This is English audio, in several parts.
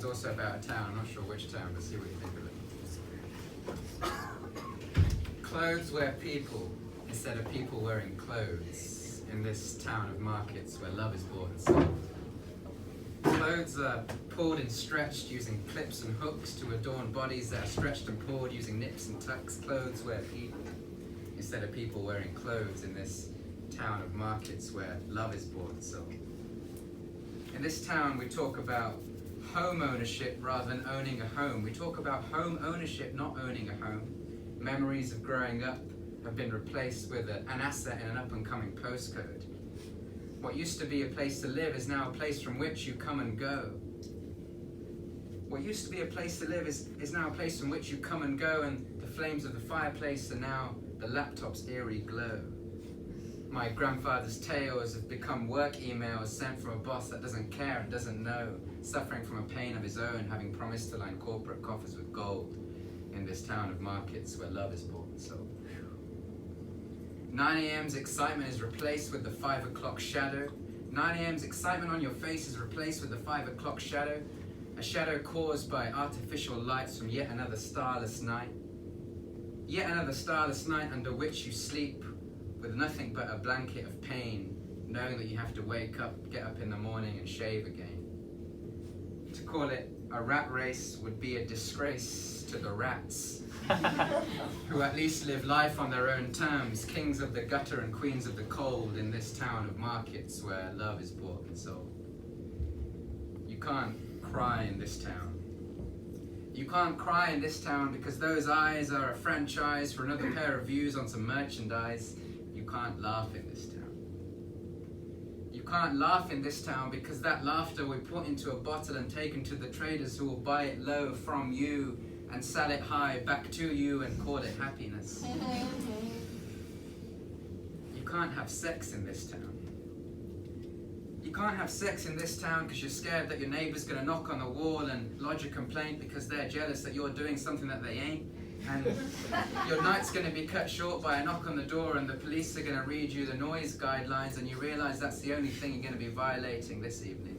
one's also about a town. I'm not sure which town, but see what you think of it. Clothes wear people instead of people wearing clothes in this town of markets where love is bought and sold. Clothes are pulled and stretched using clips and hooks to adorn bodies that are stretched and pulled using nips and tucks. Clothes wear people instead of people wearing clothes in this town of markets where love is bought and sold. In this town, we talk about home ownership rather than owning a home. We talk about home ownership, not owning a home. Memories of growing up have been replaced with an asset in an up-and-coming postcode. What used to be a place to live is now a place from which you come and go. What used to be a place to live is now a place from which you come and go, and the flames of the fireplace are now the laptop's eerie glow. My grandfather's tales have become work emails sent from a boss that doesn't care and doesn't know, suffering from a pain of his own, having promised to line corporate coffers with gold in this town of markets where love is bought and sold. 9 a.m.'s excitement is replaced with the 5 o'clock shadow. 9 a.m.'s excitement on your face is replaced with the 5 o'clock shadow, a shadow caused by artificial lights from yet another starless night. Yet another starless night under which you sleep with nothing but a blanket of pain, knowing that you have to wake up, get up in the morning and shave again. To call it a rat race would be a disgrace to the rats, who at least live life on their own terms, kings of the gutter and queens of the cold in this town of markets where love is bought and sold. You can't cry in this town. You can't cry in this town because those eyes are a franchise for another pair of views on some merchandise. You can't laugh in this town. You can't laugh in this town because that laughter we put into a bottle and taken to the traders who will buy it low from you and sell it high back to you and call it happiness. You can't have sex in this town. You can't have sex in this town because you're scared that your neighbor's going to knock on the wall and lodge a complaint because they're jealous that you're doing something that they ain't. And your night's going to be cut short by a knock on the door and the police are going to read you the noise guidelines and you realize that's the only thing you're going to be violating this evening.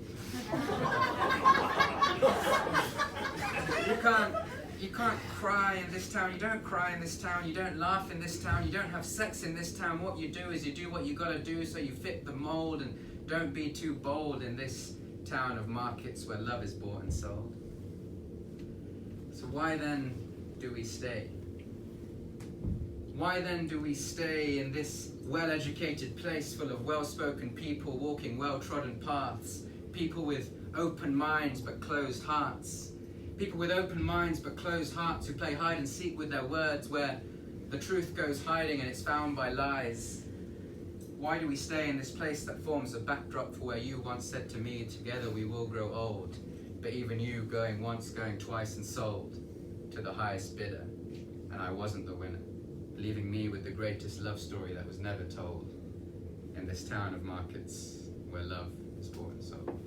You can't cry in this town. You don't cry in this town. You don't laugh in this town. You don't have sex in this town. What you do is you do what you got to do so you fit the mold, and don't be too bold in this town of markets where love is bought and sold. So why then do we stay? Why then do we stay in this well-educated place full of well-spoken people walking well-trodden paths, people with open minds but closed hearts, people with open minds but closed hearts who play hide and seek with their words where the truth goes hiding and it's found by lies? Why do we stay in this place that forms a backdrop for where you once said to me, together we will grow old, but even you going once, going twice and sold to the highest bidder, and I wasn't the winner, leaving me with the greatest love story that was never told in this town of markets where love is bought and sold.